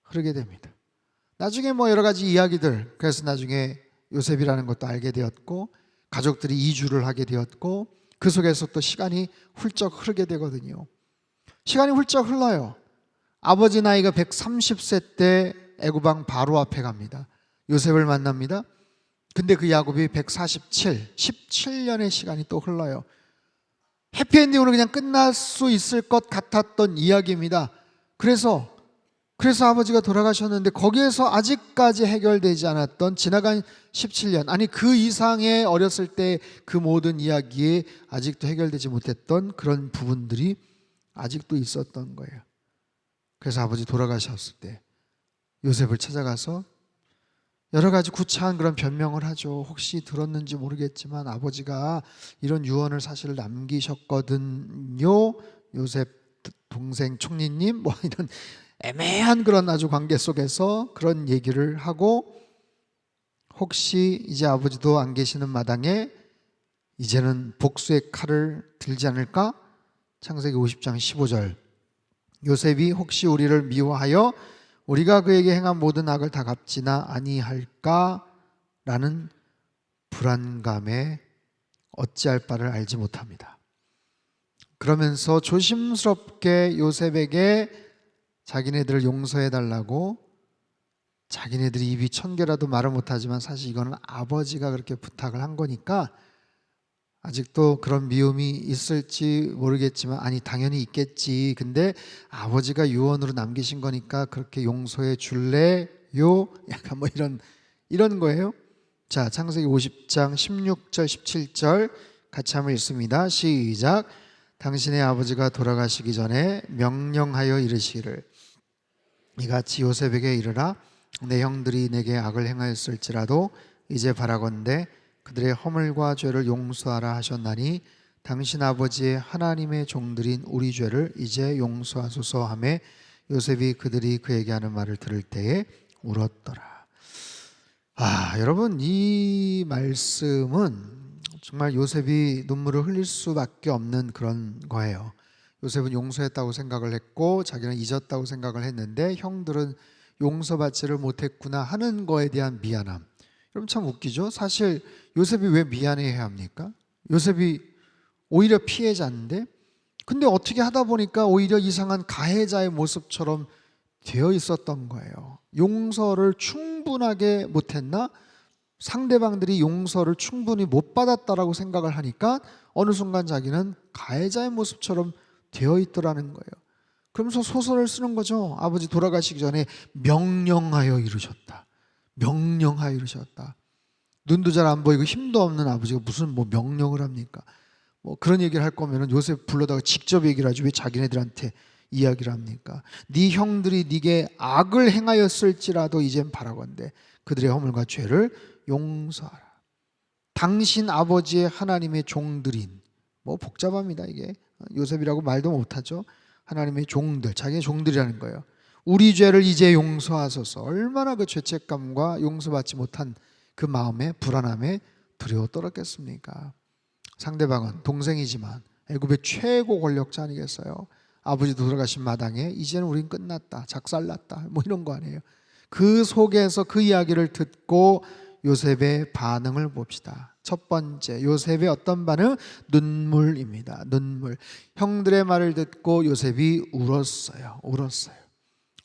흐르게 됩니다. 나중에 여러 가지 이야기들, 그래서 나중에 요셉이라는 것도 알게 되었고 가족들이 이주를 하게 되었고 그 속에서 또 시간이 훌쩍 흐르게 되거든요. 시간이 훌쩍 흘러요. 아버지 나이가 130세 때 애굽왕 바로 앞에 갑니다. 요셉을 만납니다. 근데 그 야곱이 17년의 시간이 또 흘러요. 해피엔딩으로 그냥 끝날 수 있을 것 같았던 이야기입니다. 그래서 아버지가 돌아가셨는데 거기에서 아직까지 해결되지 않았던 지나간 17년, 아니 그 이상의 어렸을 때 그 모든 이야기에 아직도 해결되지 못했던 그런 부분들이 아직도 있었던 거예요. 그래서 아버지 돌아가셨을 때 요셉을 찾아가서 여러 가지 구차한 그런 변명을 하죠. 혹시 들었는지 모르겠지만 아버지가 이런 유언을 사실 남기셨거든요. 요셉 동생 총리님, 이런 애매한 그런 아주 관계 속에서 그런 얘기를 하고, 혹시 이제 아버지도 안 계시는 마당에 이제는 복수의 칼을 들지 않을까? 창세기 50장 15절. 요셉이 혹시 우리를 미워하여 우리가 그에게 행한 모든 악을 다 갚지나 아니할까? 라는 불안감에 어찌할 바를 알지 못합니다. 그러면서 조심스럽게 요셉에게 자기네들을 용서해달라고, 자기네들이 입이 1000개라도 말을 못하지만 사실 이거는 아버지가 그렇게 부탁을 한 거니까 아직도 그런 미움이 있을지 모르겠지만, 아니 당연히 있겠지, 근데 아버지가 유언으로 남기신 거니까 그렇게 용서해 줄래요? 약간 이런 거예요. 자, 창세기 50장 16절 17절 같이 한번 읽습니다. 시작. 당신의 아버지가 돌아가시기 전에 명령하여 이르시기를 이같이 요셉에게 이르라. 내 형들이 내게 악을 행하였을지라도 이제 바라건대 그들의 허물과 죄를 용서하라 하셨나니 당신 아버지의 하나님의 종들인 우리 죄를 이제 용서하소서 하매 요셉이 그들이 그에게 하는 말을 들을 때에 울었더라. 여러분, 이 말씀은 정말 요셉이 눈물을 흘릴 수밖에 없는 그런 거예요. 요셉은 용서했다고 생각을 했고 자기는 잊었다고 생각을 했는데 형들은 용서받지를 못했구나 하는 거에 대한 미안함. 여러분, 참 웃기죠? 사실 요셉이 왜 미안해야 합니까? 요셉이 오히려 피해자인데, 근데 어떻게 하다 보니까 오히려 이상한 가해자의 모습처럼 되어 있었던 거예요. 용서를 충분하게 못했나? 상대방들이 용서를 충분히 못 받았다라고 생각을 하니까 어느 순간 자기는 가해자의 모습처럼 되어 있더라는 거예요. 그러면서 소설을 쓰는 거죠. 아버지 돌아가시기 전에 명령하여 이루셨다. 명령하여 이루셨다. 눈도 잘 안 보이고 힘도 없는 아버지가 무슨 명령을 합니까? 그런 얘기를 할 거면 요셉 불러다가 직접 얘기를 하지 왜 자기네들한테 이야기를 합니까? 네 형들이 네게 악을 행하였을지라도 이젠 바라건대 그들의 허물과 죄를 용서하라. 당신 아버지의 하나님의 종들인, 복잡합니다 이게. 요셉이라고 말도 못하죠. 하나님의 종들, 자기의 종들이라는 거예요. 우리 죄를 이제 용서하소서. 얼마나 그 죄책감과 용서받지 못한 그 마음에 불안함에 두려워 떨었겠습니까? 상대방은 동생이지만 애굽의 최고 권력자 아니겠어요? 아버지 돌아가신 마당에 이제는 우린 끝났다, 작살났다, 이런 거 아니에요. 그 속에서 그 이야기를 듣고 요셉의 반응을 봅시다. 첫 번째, 요셉의 어떤 반응? 눈물입니다. 눈물. 형들의 말을 듣고 요셉이 울었어요.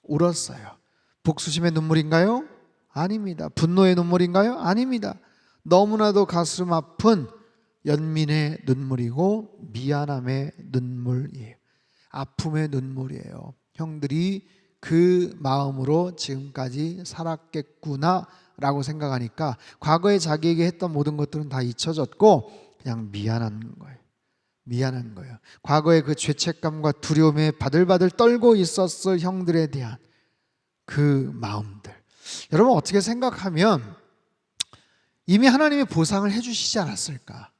울었어요. 복수심의 눈물인가요? 아닙니다. 분노의 눈물인가요? 아닙니다. 너무나도 가슴 아픈 연민의 눈물이고 미안함의 눈물이에요. 아픔의 눈물이에요. 형들이 그 마음으로 지금까지 살았겠구나 라고 생각하니까 과거에 자기에게 했던 모든 것들은 다 잊혀졌고 그냥 미안한 거예요. 미안한 거예요. 과거에 그 죄책감과 두려움에 바들바들 떨고 있었을 형들에 대한 그 마음들. 여러분, 어떻게 생각하면 이미 하나님이 보상을 해주시지 않았을까?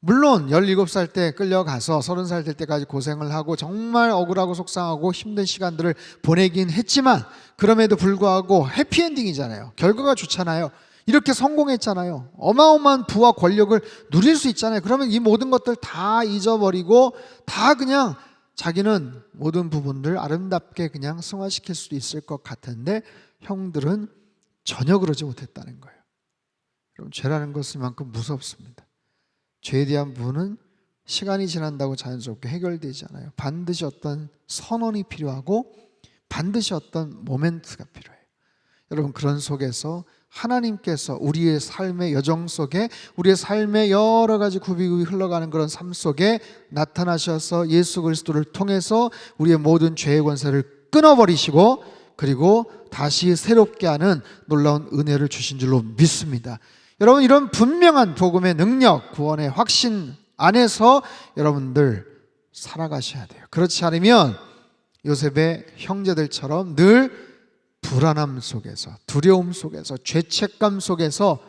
물론 17살 때 끌려가서 30살 될 때까지 고생을 하고 정말 억울하고 속상하고 힘든 시간들을 보내긴 했지만 그럼에도 불구하고 해피엔딩이잖아요. 결과가 좋잖아요. 이렇게 성공했잖아요. 어마어마한 부와 권력을 누릴 수 있잖아요. 그러면 이 모든 것들 다 잊어버리고 다 그냥 자기는 모든 부분들 아름답게 그냥 승화시킬 수도 있을 것 같은데 형들은 전혀 그러지 못했다는 거예요. 여러분, 죄라는 것은 이만큼 무섭습니다. 죄에 대한 부분은 시간이 지난다고 자연스럽게 해결되지 않아요. 반드시 어떤 선언이 필요하고 반드시 어떤 모멘트가 필요해요. 여러분, 그런 속에서 하나님께서 우리의 삶의 여정 속에 우리의 삶의 여러 가지 굽이굽이 흘러가는 그런 삶 속에 나타나셔서 예수 그리스도를 통해서 우리의 모든 죄의 권세를 끊어버리시고 그리고 다시 새롭게 하는 놀라운 은혜를 주신 줄로 믿습니다. 여러분, 이런 분명한 복음의 능력, 구원의 확신 안에서 여러분들 살아가셔야 돼요. 그렇지 않으면 요셉의 형제들처럼 늘 불안함 속에서, 두려움 속에서, 죄책감 속에서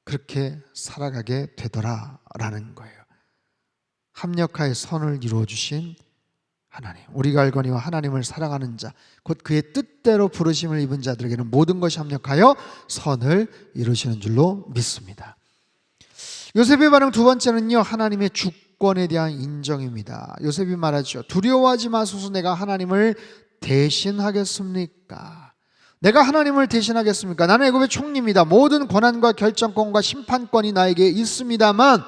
그렇게 살아가게 되더라라는 거예요. 합력하여 선을 이루어주신 하나님, 우리가 알거니와 하나님을 사랑하는 자, 곧 그의 뜻대로 부르심을 입은 자들에게는 모든 것이 합력하여 선을 이루시는 줄로 믿습니다. 요셉의 반응 두 번째는요, 하나님의 주권에 대한 인정입니다. 요셉이 말하죠. 두려워하지 마소서. 내가 하나님을 대신하겠습니까? 내가 하나님을 대신하겠습니까? 나는 애굽의 총리입니다. 모든 권한과 결정권과 심판권이 나에게 있습니다만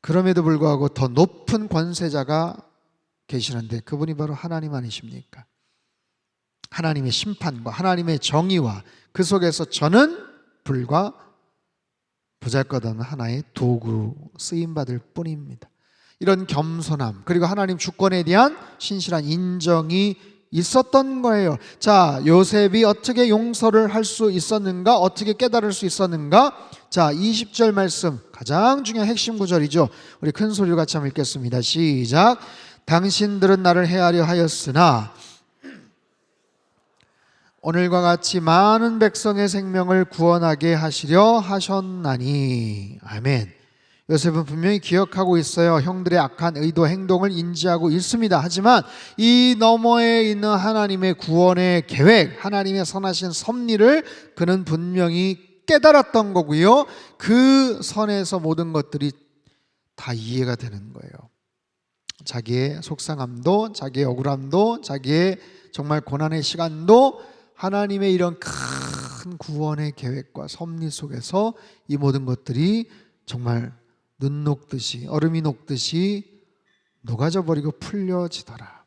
그럼에도 불구하고 더 높은 권세자가 계시는데 그분이 바로 하나님 아니십니까? 하나님의 심판과 하나님의 정의와 그 속에서 저는 불과 보잘것없는 하나의 도구로 쓰임받을 뿐입니다. 이런 겸손함 그리고 하나님 주권에 대한 신실한 인정이 있었던 거예요. 자, 요셉이 어떻게 용서를 할 수 있었는가? 어떻게 깨달을 수 있었는가? 자, 20절 말씀 가장 중요한 핵심 구절이죠. 우리 큰 소리로 같이 한번 읽겠습니다. 시작. 당신들은 나를 해하려 하였으나 오늘과 같이 많은 백성의 생명을 구원하게 하시려 하셨나니. 아멘. 요셉은 분명히 기억하고 있어요. 형들의 악한 의도, 행동을 인지하고 있습니다. 하지만 이 너머에 있는 하나님의 구원의 계획, 하나님의 선하신 섭리를 그는 분명히 깨달았던 거고요. 그 선에서 모든 것들이 다 이해가 되는 거예요. 자기의 속상함도, 자기의 억울함도, 자기의 정말 고난의 시간도 하나님의 이런 큰 구원의 계획과 섭리 속에서 이 모든 것들이 정말 눈 녹듯이, 얼음이 녹듯이 녹아져 버리고 풀려지더라.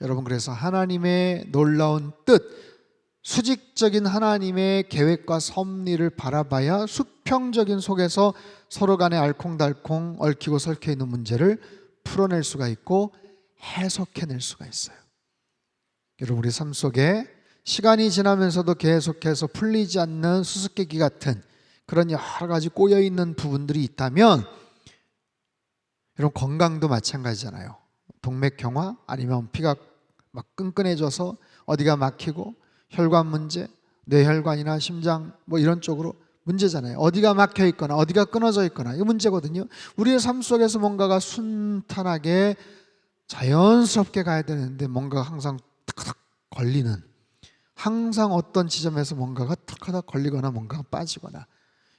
여러분, 그래서 하나님의 놀라운 뜻, 수직적인 하나님의 계획과 섭리를 바라봐야 수평적인 속에서 서로 간에 알콩달콩 얽히고 설켜 있는 문제를 풀어낼 수가 있고 해석해낼 수가 있어요. 여러분, 우리 삶 속에 시간이 지나면서도 계속해서 풀리지 않는 수수께끼 같은 그런 여러 가지 꼬여있는 부분들이 있다면, 여러분, 건강도 마찬가지잖아요. 동맥경화 아니면 피가 막 끈끈해져서 어디가 막히고 혈관 문제, 뇌혈관이나 심장 뭐 이런 쪽으로 문제잖아요. 어디가 막혀 있거나 어디가 끊어져 있거나 이 문제거든요. 우리의 삶 속에서 뭔가가 순탄하게 자연스럽게 가야 되는데 뭔가가 항상 탁탁 걸리는, 항상 어떤 지점에서 뭔가가 탁탁 걸리거나 뭔가가 빠지거나,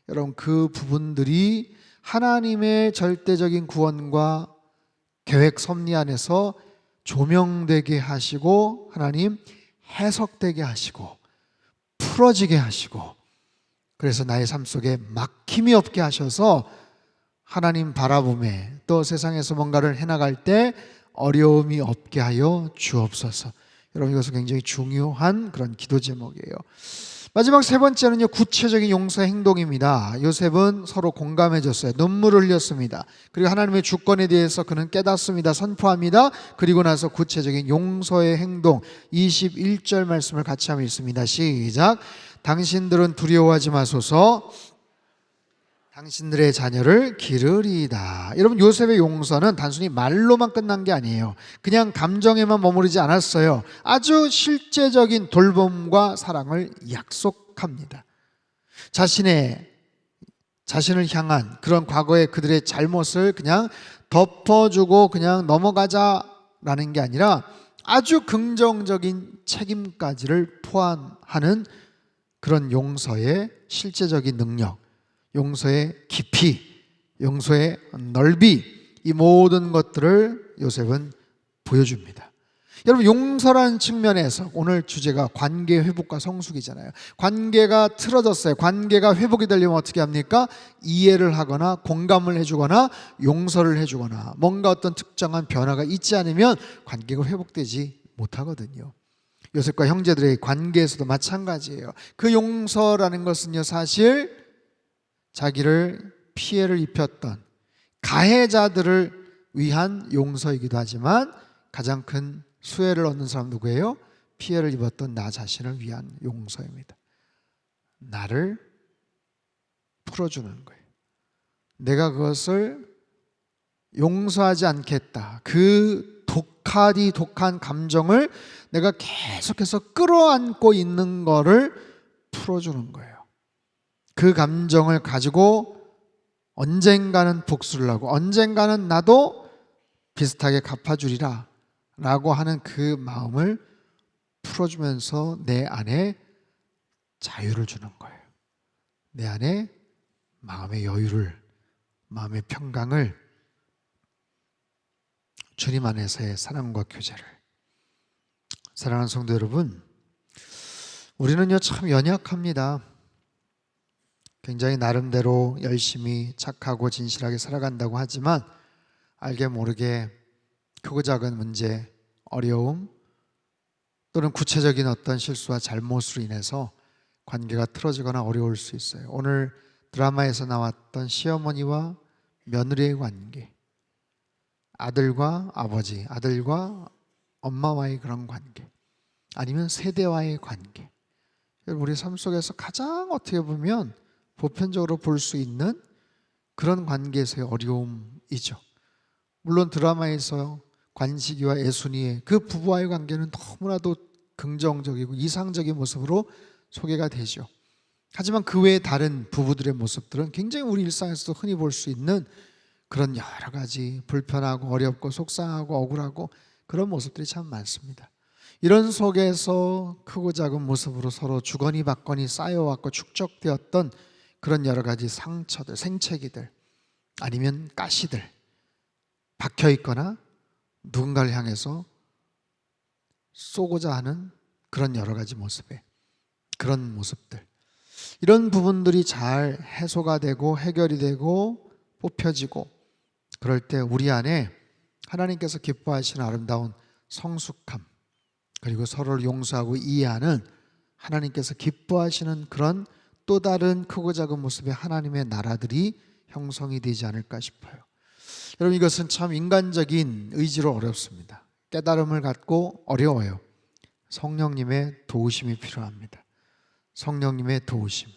여러분, 그 부분들이 하나님의 절대적인 구원과 계획 섭리 안에서 조명되게 하시고 하나님 해석되게 하시고 풀어지게 하시고, 그래서 나의 삶 속에 막힘이 없게 하셔서 하나님 바라봄에 또 세상에서 뭔가를 해나갈 때 어려움이 없게 하여 주옵소서. 여러분, 이것은 굉장히 중요한 그런 기도 제목이에요. 마지막 세 번째는요, 구체적인 용서의 행동입니다. 요셉은 서로 공감해줬어요. 눈물을 흘렸습니다. 그리고 하나님의 주권에 대해서 그는 깨닫습니다. 선포합니다. 그리고 나서 구체적인 용서의 행동, 21절 말씀을 같이 한번 읽습니다. 시작. 당신들은 두려워하지 마소서. 당신들의 자녀를 기르리이다. 여러분, 요셉의 용서는 단순히 말로만 끝난 게 아니에요. 그냥 감정에만 머무르지 않았어요. 아주 실제적인 돌봄과 사랑을 약속합니다. 자신을 향한 그런 과거의 그들의 잘못을 그냥 덮어주고 그냥 넘어가자라는 게 아니라 아주 긍정적인 책임까지를 포함하는 그런 용서의 실제적인 능력, 용서의 깊이, 용서의 넓이, 이 모든 것들을 요셉은 보여줍니다. 여러분, 용서라는 측면에서 오늘 주제가 관계 회복과 성숙이잖아요. 관계가 틀어졌어요. 관계가 회복이 되려면 어떻게 합니까? 이해를 하거나 공감을 해주거나 용서를 해주거나 뭔가 어떤 특정한 변화가 있지 않으면 관계가 회복되지 못하거든요. 요셉과 형제들의 관계에서도 마찬가지예요. 그 용서라는 것은요, 사실 자기를 피해를 입혔던 가해자들을 위한 용서이기도 하지만 가장 큰 수혜를 얻는 사람 누구예요? 피해를 입었던 나 자신을 위한 용서입니다. 나를 풀어주는 거예요. 내가 그것을 용서하지 않겠다. 그 독한 감정을 내가 계속해서 끌어안고 있는 거를 풀어주는 거예요. 그 감정을 가지고 언젠가는 복수를 하고 언젠가는 나도 비슷하게 갚아주리라 라고 하는 그 마음을 풀어주면서 내 안에 자유를 주는 거예요. 내 안에 마음의 여유를, 마음의 평강을, 주님 안에서의 사랑과 교제를. 사랑하는 성도 여러분, 우리는요 참 연약합니다. 굉장히 나름대로 열심히 착하고 진실하게 살아간다고 하지만 알게 모르게 크고 작은 문제, 어려움 또는 구체적인 어떤 실수와 잘못으로 인해서 관계가 틀어지거나 어려울 수 있어요. 오늘 드라마에서 나왔던 시어머니와 며느리의 관계, 아들과 아버지, 아들과 엄마와의 그런 관계, 아니면 세대와의 관계, 우리 삶 속에서 가장 어떻게 보면 보편적으로 볼 수 있는 그런 관계에서의 어려움이죠. 물론 드라마에서 관식이와 애순이의 그 부부와의 관계는 너무나도 긍정적이고 이상적인 모습으로 소개가 되죠. 하지만 그 외에 다른 부부들의 모습들은 굉장히 우리 일상에서도 흔히 볼 수 있는 그런 여러 가지 불편하고 어렵고 속상하고 억울하고 그런 모습들이 참 많습니다. 이런 속에서 크고 작은 모습으로 서로 주거니 받거니 쌓여왔고 축적되었던 그런 여러 가지 상처들, 생채기들 아니면 가시들 박혀있거나 누군가를 향해서 쏘고자 하는 그런 여러 가지 모습에 그런 모습들, 이런 부분들이 잘 해소가 되고 해결이 되고 뽑혀지고 그럴 때 우리 안에 하나님께서 기뻐하시는 아름다운 성숙함, 그리고 서로를 용서하고 이해하는 하나님께서 기뻐하시는 그런 또 다른 크고 작은 모습의 하나님의 나라들이 형성이 되지 않을까 싶어요. 여러분, 이것은 참 인간적인 의지로 어렵습니다. 깨달음을 갖고 어려워요. 성령님의 도우심이 필요합니다. 성령님의 도우심.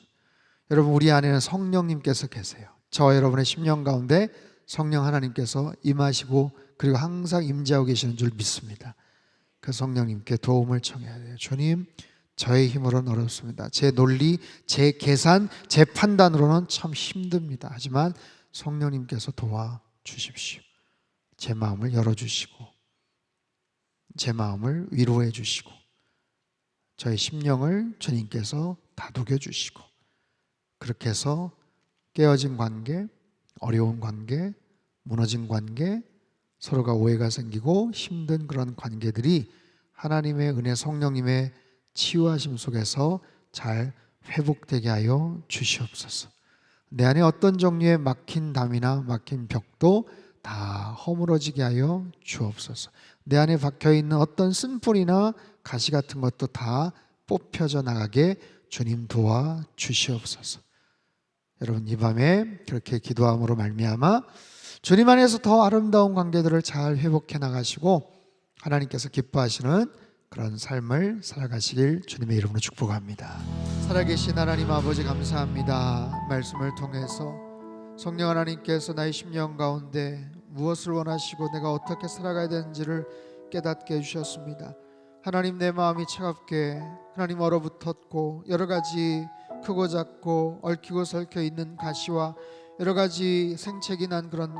여러분, 우리 안에는 성령님께서 계세요. 저와 여러분의 심령 가운데 성령 하나님께서 임하시고 그리고 항상 임재하고 계시는 줄 믿습니다. 그 성령님께 도움을 청해야 돼요. 주님, 저의 힘으로는 어렵습니다. 제 논리, 제 계산, 제 판단으로는 참 힘듭니다. 하지만 성령님께서 도와주십시오. 제 마음을 열어주시고 제 마음을 위로해 주시고 저의 심령을 주님께서 다독여 주시고 그렇게 해서 깨어진 관계, 어려운 관계, 무너진 관계, 서로가 오해가 생기고 힘든 그런 관계들이 하나님의 은혜, 성령님의 치유하심 속에서 잘 회복되게 하여 주시옵소서. 내 안에 어떤 종류의 막힌 담이나 막힌 벽도 다 허물어지게 하여 주옵소서. 내 안에 박혀있는 어떤 쓴뿌리나 가시 같은 것도 다 뽑혀져 나가게 주님 도와 주시옵소서. 여러분, 이 밤에 그렇게 기도함으로 말미암아 주님 안에서 더 아름다운 관계들을 잘 회복해 나가시고 하나님께서 기뻐하시는 그런 삶을 살아가시길 주님의 이름으로 축복합니다. 살아계신 하나님 아버지, 감사합니다. 말씀을 통해서 성령 하나님께서 나의 심령 가운데 무엇을 원하시고 내가 어떻게 살아가야 되는지를 깨닫게 해주셨습니다. 하나님, 내 마음이 차갑게 하나님 얼어붙었고 여러 가지 크고 작고 얽히고 설켜 있는 가시와 여러 가지 생채기 난 그런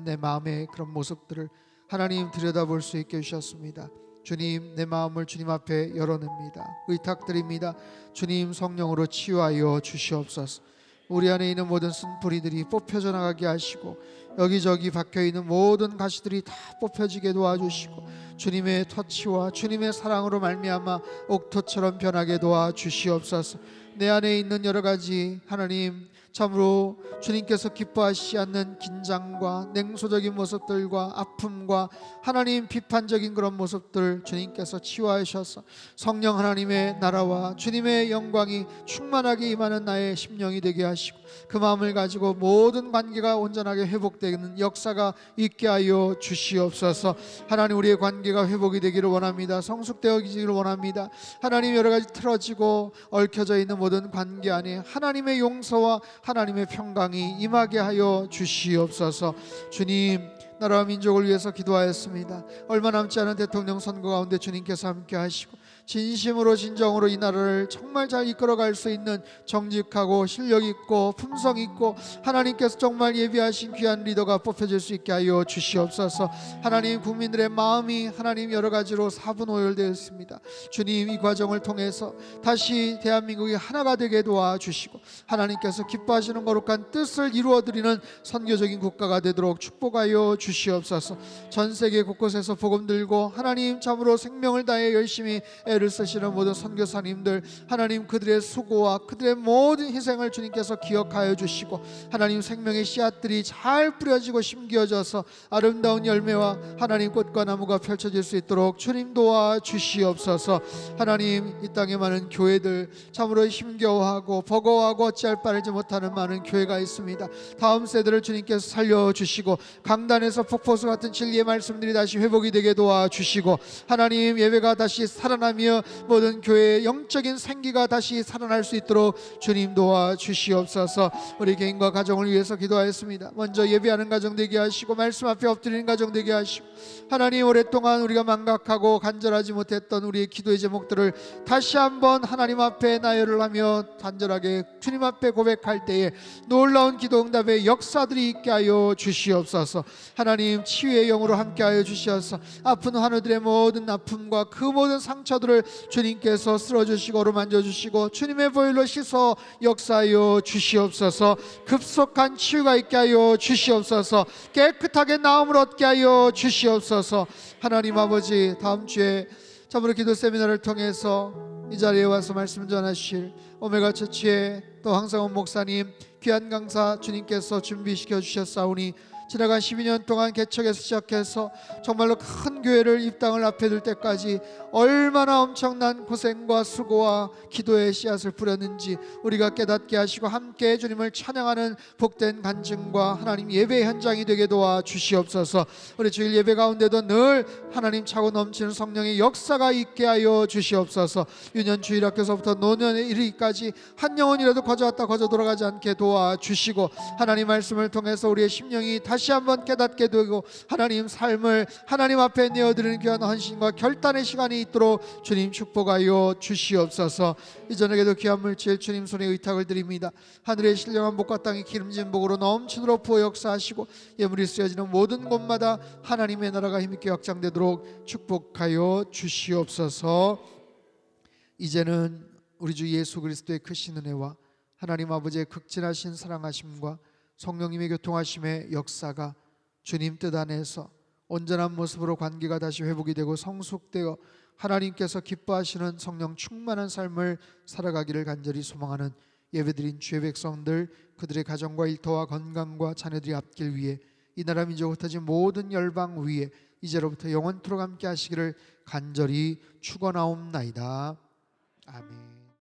내 마음의 그런 모습들을 하나님 들여다볼 수 있게 해주셨습니다. 주님, 내 마음을 주님 앞에 열어냅니다. 의탁드립니다. 주님, 성령으로 치유하여 주시옵소서. 우리 안에 있는 모든 쓴뿌리들이 뽑혀져 나가게 하시고 여기저기 박혀있는 모든 가시들이 다 뽑혀지게 도와주시고 주님의 터치와 주님의 사랑으로 말미암아 옥토처럼 변하게 도와주시옵소서. 내 안에 있는 여러 가지 하나님 참으로 주님께서 기뻐하시지 않는 긴장과 냉소적인 모습들과 아픔과 하나님 비판적인 그런 모습들 주님께서 치유하셔서 성령 하나님의 나라와 주님의 영광이 충만하게 임하는 나의 심령이 되게 하시고 그 마음을 가지고 모든 관계가 온전하게 회복되는 역사가 있게 하여 주시옵소서. 하나님, 우리의 관계가 회복이 되기를 원합니다. 성숙되어지기를 원합니다. 하나님, 여러 가지 틀어지고 얽혀져 있는 모든 관계 안에 하나님의 용서와 하나님의 평강이 임하게 하여 주시옵소서. 주님, 나라와 민족을 위해서 기도하였습니다. 얼마 남지 않은 대통령 선거 가운데 주님께서 함께 하시고 진심으로 진정으로 이 나라를 정말 잘 이끌어갈 수 있는 정직하고 실력 있고 품성 있고 하나님께서 정말 예비하신 귀한 리더가 뽑혀질 수 있게 하여 주시옵소서. 하나님, 국민들의 마음이 하나님 여러 가지로 사분오열되어 있습니다. 주님, 이 과정을 통해서 다시 대한민국이 하나가 되게 도와주시고 하나님께서 기뻐하시는 거룩한 뜻을 이루어드리는 선교적인 국가가 되도록 축복하여 주시옵소서. 전 세계 곳곳에서 복음 들고 하나님 참으로 생명을 다해 열심히 애를 쓰시는 모든 선교사님들, 하나님 그들의 수고와 그들의 모든 희생을 주님께서 기억하여 주시고 하나님 생명의 씨앗들이 잘 뿌려지고 심겨져서 아름다운 열매와 하나님 꽃과 나무가 펼쳐질 수 있도록 주님 도와 주시옵소서. 하나님, 이 땅에 많은 교회들 참으로 힘겨워하고 버거워하고 어찌할 바를 알지 못하는 많은 교회가 있습니다. 다음 세대를 주님께서 살려주시고 강단에서 폭포수 같은 진리의 말씀들이 다시 회복이 되게 도와주시고 하나님, 예배가 다시 살아나며 하며 모든 교회의 영적인 생기가 다시 살아날 수 있도록 주님 도와주시옵소서. 우리 개인과 가정을 위해서 기도하였습니다. 먼저 예배하는 가정 되게 하시고 말씀 앞에 엎드리는 가정 되게 하시고, 하나님 오랫동안 우리가 망각하고 간절하지 못했던 우리의 기도의 제목들을 다시 한번 하나님 앞에 나열을 하며 간절하게 주님 앞에 고백할 때에 놀라운 기도 응답의 역사들이 있게 하여 주시옵소서. 하나님 치유의 영으로 함께하여 주시옵소서. 아픈 환우들의 모든 아픔과 그 모든 상처들을 주님께서 쓸어주시고 어루만져주시고 주님의 보혈로 씻어 역사하여 주시옵소서. 급속한 치유가 있게 하여 주시옵소서. 깨끗하게 나음을 얻게 하여 주시옵소서. 하나님 아버지, 다음 주에 참으로 기도 세미나를 통해서 이 자리에 와서 말씀 전하실 오메가 처치의 또 황상원 목사님 귀한 강사 주님께서 준비시켜 주셨사오니, 지나간 12년 동안 개척에서 시작해서 정말로 큰 교회를 입당을 앞에 둘 때까지 얼마나 엄청난 고생과 수고와 기도의 씨앗을 뿌렸는지 우리가 깨닫게 하시고 함께 주님을 찬양하는 복된 간증과 하나님 예배 현장이 되게 도와 주시옵소서. 우리 주일 예배 가운데도 늘 하나님 차고 넘치는 성령의 역사가 있게 하여 주시옵소서. 유년 주일학교서부터 노년에 이르기까지 한 영혼이라도 거저 왔다 거저 돌아가지 않게 도와 주시고, 하나님 말씀을 통해서 우리의 심령이 다시 한번 깨닫게 되고 하나님 삶을 하나님 앞에 내어드리는 귀한 헌신과 결단의 시간이 있도록 주님 축복하여 주시옵소서. 이전에도 귀한 물질 주님 손에 의탁을 드립니다. 하늘의 신령한 복과 땅의 기름진 복으로 넘치도록 부어 역사하시고 예물이 쓰여지는 모든 곳마다 하나님의 나라가 힘있게 확장되도록 축복하여 주시옵소서. 이제는 우리 주 예수 그리스도의 크신 은혜와 하나님 아버지의 극진하신 사랑하심과 성령님의 교통하심의 역사가 주님 뜻 안에서 온전한 모습으로 관계가 다시 회복이 되고 성숙되어 하나님께서 기뻐하시는 성령 충만한 삶을 살아가기를 간절히 소망하는 예배드린 주의 백성들, 그들의 가정과 일터와 건강과 자녀들이 앞길 위해 이 나라 민족 흩어진 모든 열방 위에 이제로부터 영원토록 함께 하시기를 간절히 축원하옵나이다. 아멘.